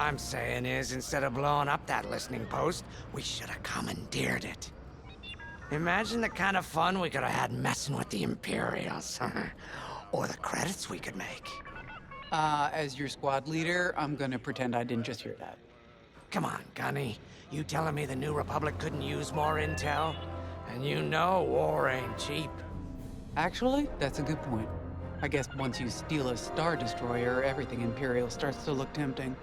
I'm saying is, instead of blowing up that listening post, we should have commandeered it. Imagine the kind of fun we could have had messing with the Imperials. Or the credits we could make. As your squad leader, I'm gonna pretend I didn't just hear that. Come on, Gunny. You telling me the New Republic couldn't use more intel? And you know war ain't cheap. Actually, that's a good point. I guess once you steal a Star Destroyer, everything Imperial starts to look tempting.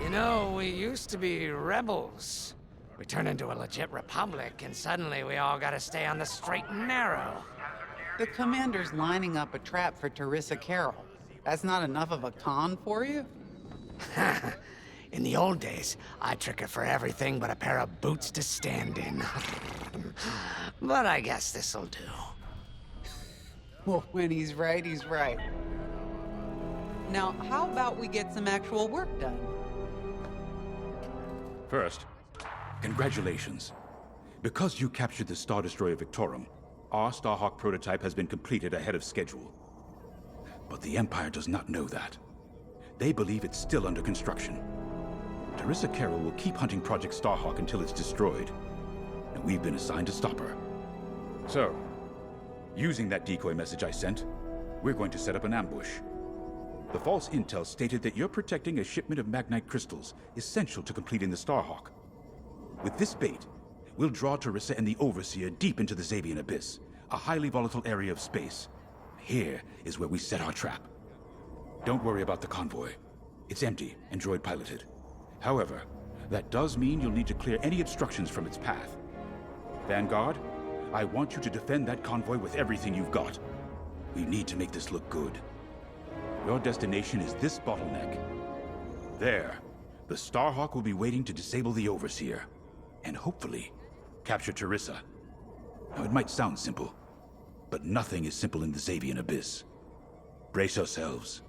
You know, we used to be rebels. We turned into a legit republic, and suddenly we all gotta stay on the straight and narrow. The commander's lining up a trap for Teresa Carroll. That's not enough of a con for you? In the old days, I'd trick her for everything but a pair of boots to stand in. But I guess this'll do. Well, when he's right, he's right. Now, how about we get some actual work done? First, congratulations. Because you captured the Star Destroyer Victorum, our Starhawk prototype has been completed ahead of schedule. But the Empire does not know that. They believe it's still under construction. Teresa Carroll will keep hunting Project Starhawk until it's destroyed, and we've been assigned to stop her. So, using that decoy message I sent, we're going to set up an ambush. The false intel stated that you're protecting a shipment of Magnite crystals essential to completing the Starhawk. With this bait, we'll draw Teresa and the Overseer deep into the Xavian Abyss, a highly volatile area of space. Here is where we set our trap. Don't worry about the convoy. It's empty and droid-piloted. However, that does mean you'll need to clear any obstructions from its path. Vanguard, I want you to defend that convoy with everything you've got. We need to make this look good. Your destination is this bottleneck. There, the Starhawk will be waiting to disable the Overseer, and hopefully, capture Teresa. Now, it might sound simple, but nothing is simple in the Xavian Abyss. Brace yourselves.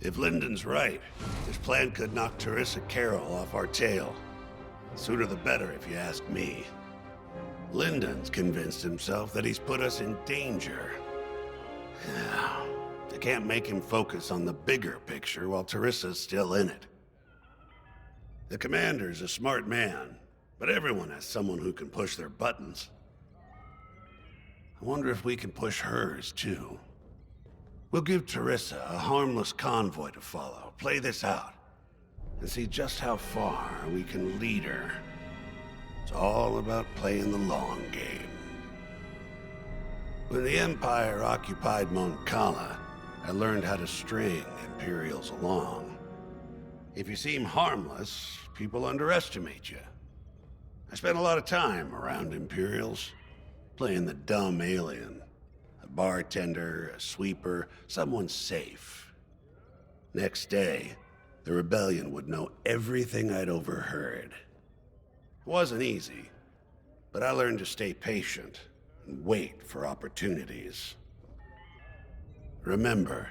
If Lyndon's right, this plan could knock Teresa Carroll off our tail. The sooner the better, if you ask me. Lyndon's convinced himself that he's put us in danger. They can't make him focus on the bigger picture while Teresa's still in it. The commander's a smart man, but everyone has someone who can push their buttons. I wonder if we can push hers, too. We'll give Teresa a harmless convoy to follow, play this out, and see just how far we can lead her. It's all about playing the long game. When the Empire occupied Mon Cala, I learned how to string Imperials along. If you seem harmless, people underestimate you. I spent a lot of time around Imperials, playing the dumb alien. A bartender, a sweeper, someone safe. Next day, the rebellion would know everything I'd overheard. It wasn't easy, but I learned to stay patient and wait for opportunities. Remember,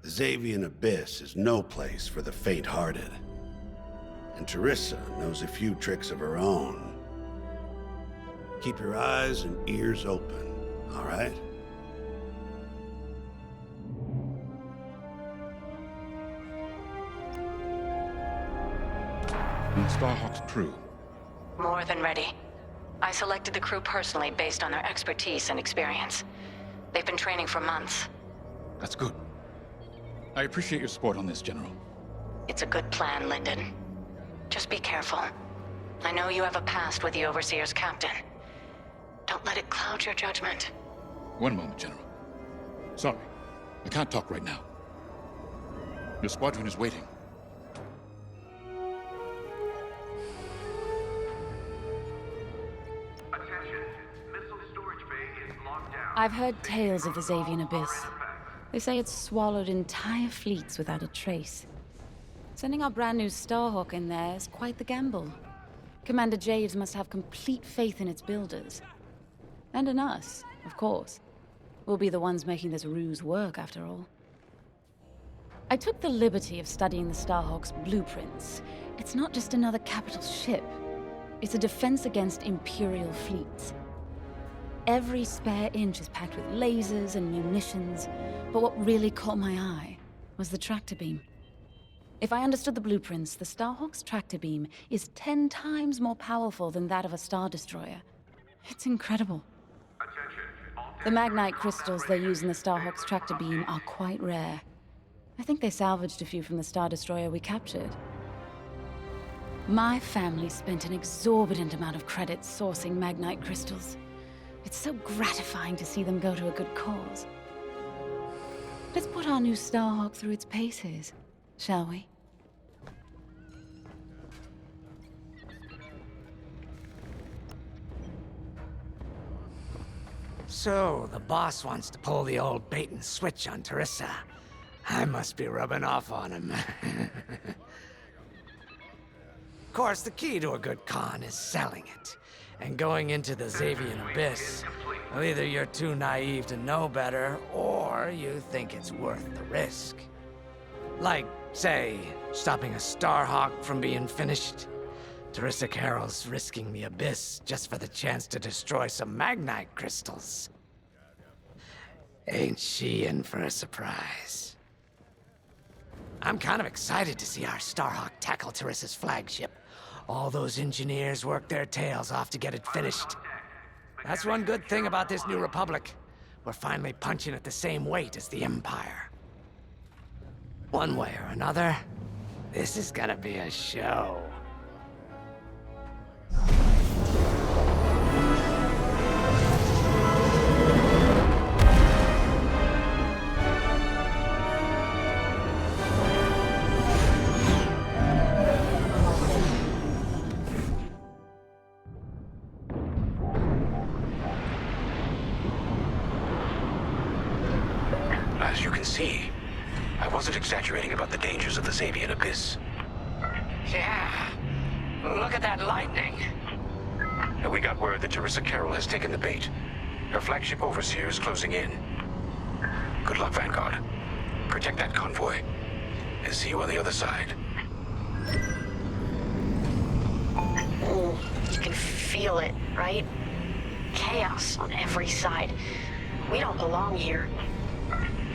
the Xavian Abyss is no place for the faint-hearted. And Teresa knows a few tricks of her own. Keep your eyes and ears open, all right? And Starhawk's crew. More than ready. I selected the crew personally based on their expertise and experience. They've been training for months. That's good. I appreciate your support on this, General. It's a good plan, Lyndon. Just be careful. I know you have a past with the Overseer's captain. Don't let it cloud your judgment. One moment, General. Sorry, I can't talk right now. Your squadron is waiting. I've heard tales of the Xavian Abyss. They say it's swallowed entire fleets without a trace. Sending our brand new Starhawk in there is quite the gamble. Commander Javes must have complete faith in its builders. And in us, of course. We'll be the ones making this ruse work, after all. I took the liberty of studying the Starhawk's blueprints. It's not just another capital ship. It's a defense against Imperial fleets. Every spare inch is packed with lasers and munitions, but what really caught my eye was the tractor beam. If I understood the blueprints, the Starhawk's tractor beam is 10 times more powerful than that of a Star Destroyer. It's incredible. The Magnite crystals they use in the Starhawk's tractor beam are quite rare. I think they salvaged a few from the Star Destroyer we captured. My family spent an exorbitant amount of credits sourcing Magnite crystals. It's so gratifying to see them go to a good cause. Let's put our new Starhawk through its paces, shall we? So, the boss wants to pull the old bait and switch on Teresa. I must be rubbing off on him. Of course, the key to a good con is selling it. And going into the Xavian Abyss, well, either you're too naive to know better, or you think it's worth the risk. Like, say, stopping a Starhawk from being finished. Teresa Carroll's risking the Abyss just for the chance to destroy some Magnite crystals. Ain't she in for a surprise? I'm kind of excited to see our Starhawk tackle Teresa's flagship. All those engineers worked their tails off to get it finished. That's one good thing about this new Republic. We're finally punching at the same weight as the Empire. One way or another, this is gonna be a show. As you can see, I wasn't exaggerating about the dangers of the Xavian Abyss. Yeah. Look at that lightning. And we got word that Teresa Carroll has taken the bait. Her flagship Overseer is closing in. Good luck, Vanguard. Protect that convoy. And see you on the other side. Oh, you can feel it, right? Chaos on every side. We don't belong here.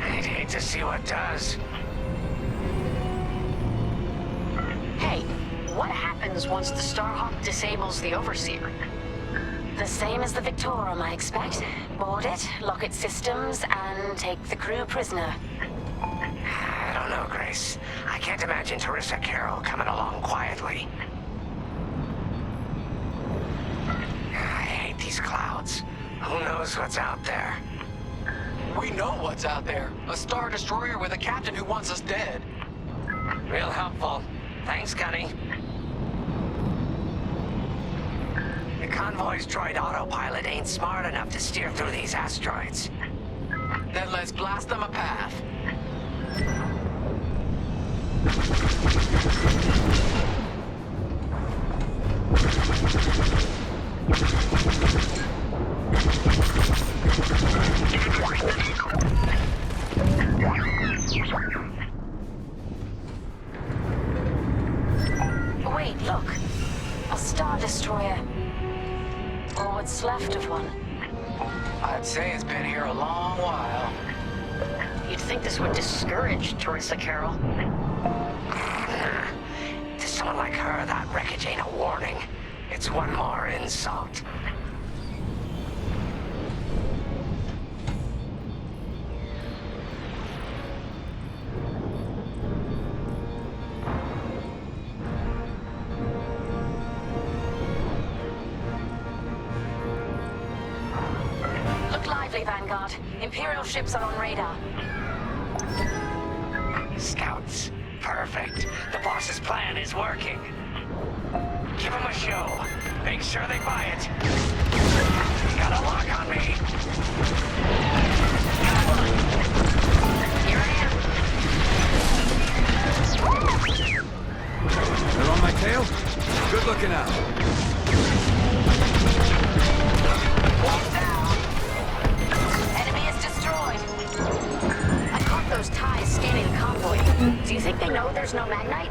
I'd hate to see what does. Hey, what happens once the Starhawk disables the Overseer? The same as the Victorum, I expect. Board it, lock its systems, and take the crew prisoner. I don't know, Grace. I can't imagine Teresa Carroll coming along quietly. I hate these clouds. Who knows what's out there? We know what's out there. A Star Destroyer with a captain who wants us dead. Real helpful. Thanks, Gunny. The convoy's droid autopilot ain't smart enough to steer through these asteroids. Then let's blast them a path. Wait, look. A Star Destroyer. Or what's left of one. I'd say it's been here a long while. You'd think this would discourage Teresa Carroll. To someone like her, that wreckage ain't a warning. It's one more insult. Look lively, Vanguard. Imperial ships are on radar. Scouts. Perfect. The boss's plan is working. Give them a show. Make sure they buy it. Got a lock on me. Here I am. They're on my tail? Good looking out. Wall's down. Enemy is destroyed. I caught those ties scanning the convoy. Do you think they know there's no Magnite?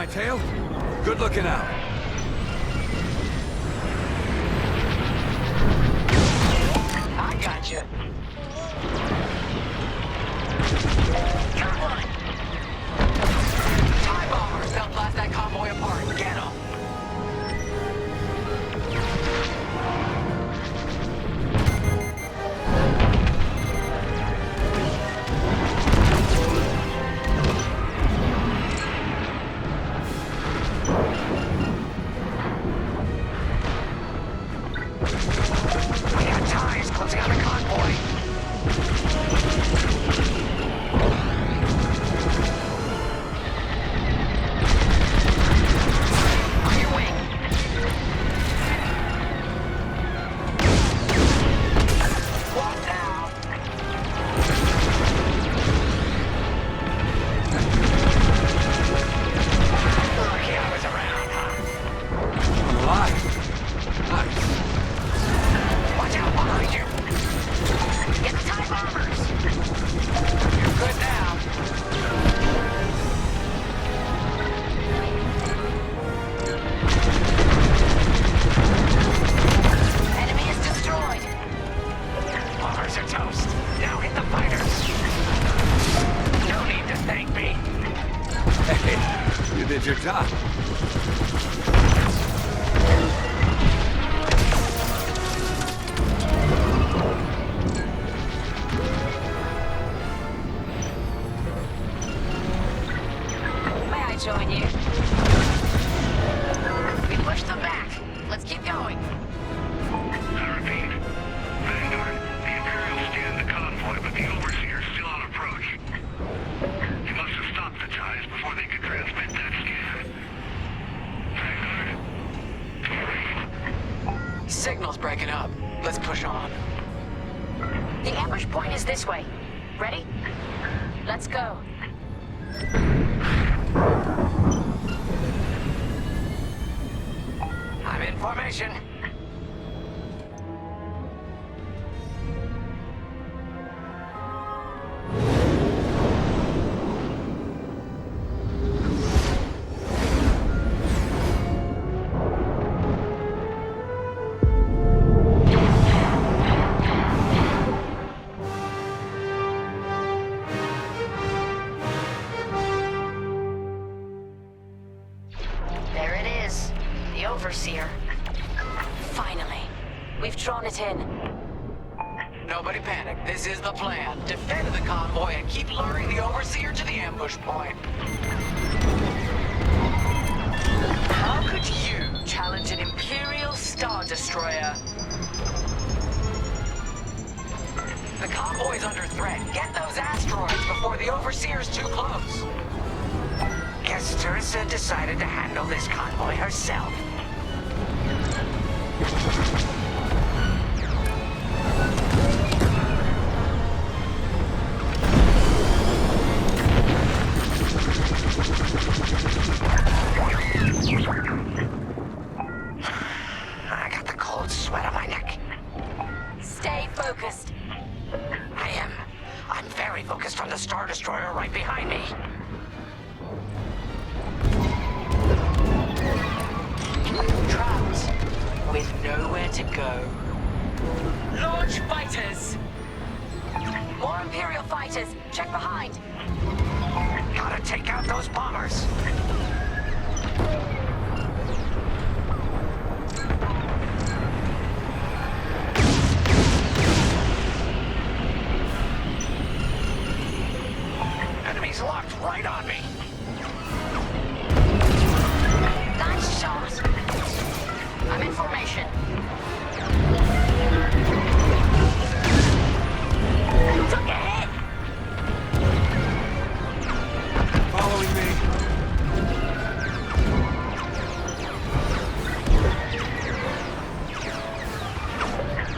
my tail? Good looking out. I got you. Got one. TIE bombers. They'll blast that convoy apart. Get 'em. We got ties closing on the convoy. On your wing. One down. Lucky I was around, huh? I'm alive. Nice. Watch out behind you. Get the TIE bombers. You're good now. Enemy is destroyed. Bombers are toast. Now hit the fighters. No need to thank me. Hey, you did your job. May I join you? We pushed them back. Let's keep going. I repeat. Vanguard, the Imperials scanned the convoy, but the Overseer's still on approach. You must have stopped the ties before they could transmit that scan. Vanguard? Signal's breaking up. Let's push on. The ambush point is this way. Ready? Let's go. I'm in formation. There it is. The Overseer. Finally. We've drawn it in. Nobody panic. This is the plan. Defend the convoy and keep luring the Overseer to the ambush point. How could you challenge an Imperial Star Destroyer? The convoy's under threat. Get those asteroids before the Overseer's too close. Guess Teresa decided to handle this convoy herself. I got the cold sweat on my neck. Stay focused. I am. I'm very focused on the Star Destroyer right behind me. Trapped with nowhere to go. Launch fighters! More Imperial fighters. Check behind. Gotta take out those bombers. Enemies locked right on me. Nice shot. I'm in formation. Took a hit. Following me.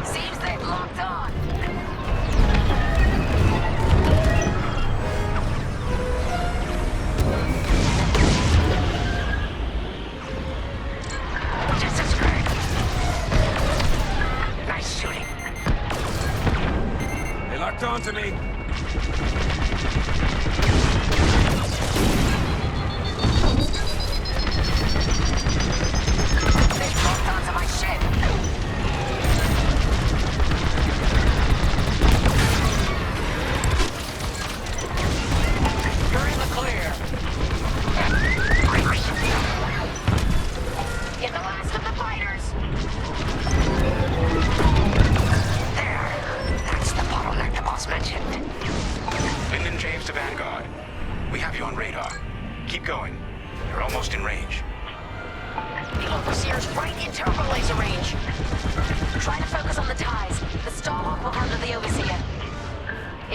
Seems they've locked on. This is great. Nice shooting. They locked onto me.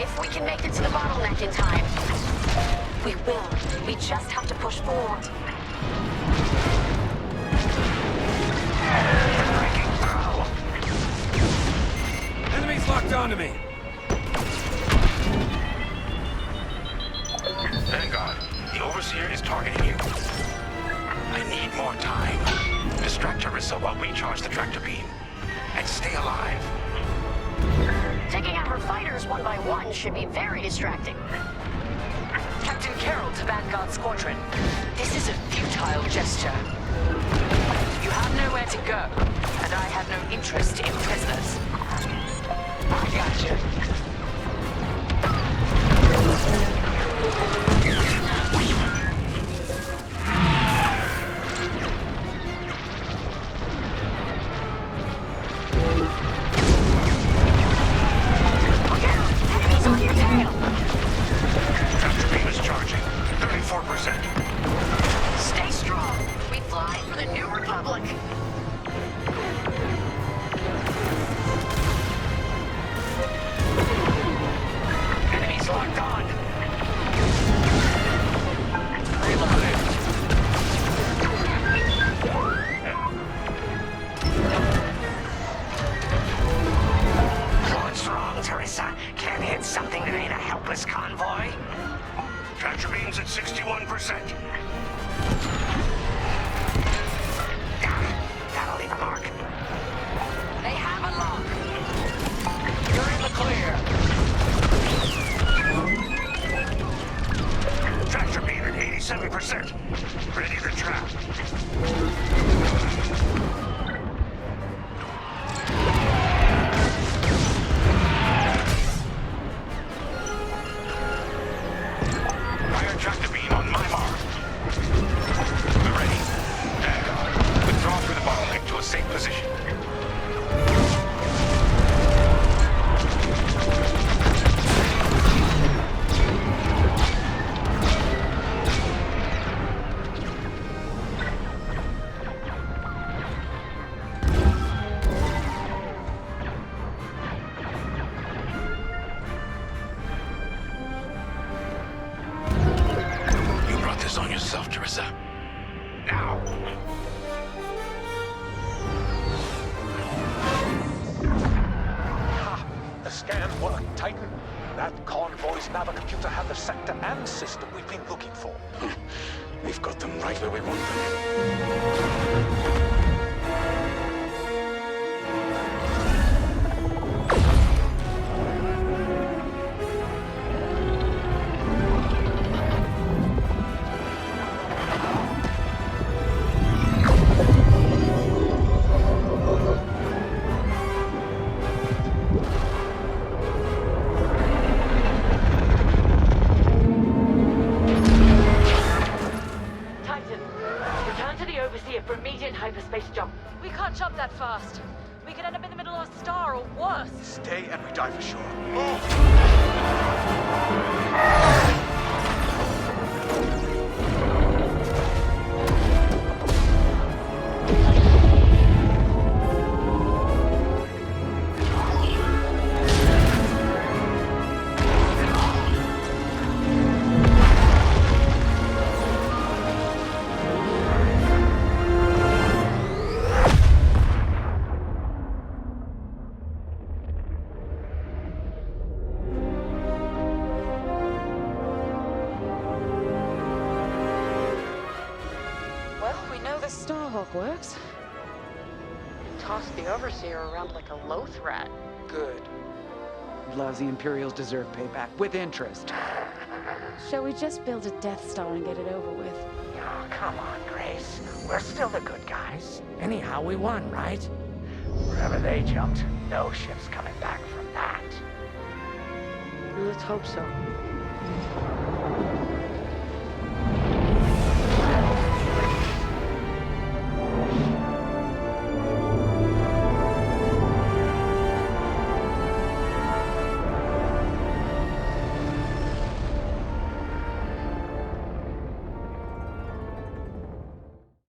If we can make it to the bottleneck in time. We will. We just have to push forward. Enemies locked onto me. Vanguard, the Overseer is targeting you. I need more time. Distract Teresa while we charge the tractor beam. And stay alive. Taking out her fighters one by one should be very distracting. Captain Carroll to Vanguard Squadron. This is a futile gesture. You have nowhere to go, and I have no interest in prisoners. I gotcha. Look out! Enemies on your tail! Tractor beam is charging. 34%. Stay strong. We fly for the New Republic. Enemies locked on. What's wrong, Teresa? Can't hit something that ain't a helpless convoy? Tractor beam's at 61%. That'll leave a mark. They have a lock. You're in the clear. Tractor beam at 87%. Ready to trap. Fire tractor beam on my mark. We're ready. Vanguard, withdraw through the bottleneck to a safe position. You brought this on yourself, Teresa. Now. The scan worked, Titan. That convoy's navicomputer had the sector and system we've been looking for. We've got them right where we want them. Titan, return to the Overseer for immediate hyperspace jump. We can't jump that fast. We could end up in the middle of a star or worse. Stay and we die for sure. Well, we know the Starhawk works. Toss the Overseer around like a loath rat. Good. Lousy Imperials deserve payback, with interest. Shall we just build a Death Star and get it over with? Oh, come on, Grace. We're still the good guys. Anyhow, we won, right? Wherever they jumped, no ship's coming back from that. Let's hope so.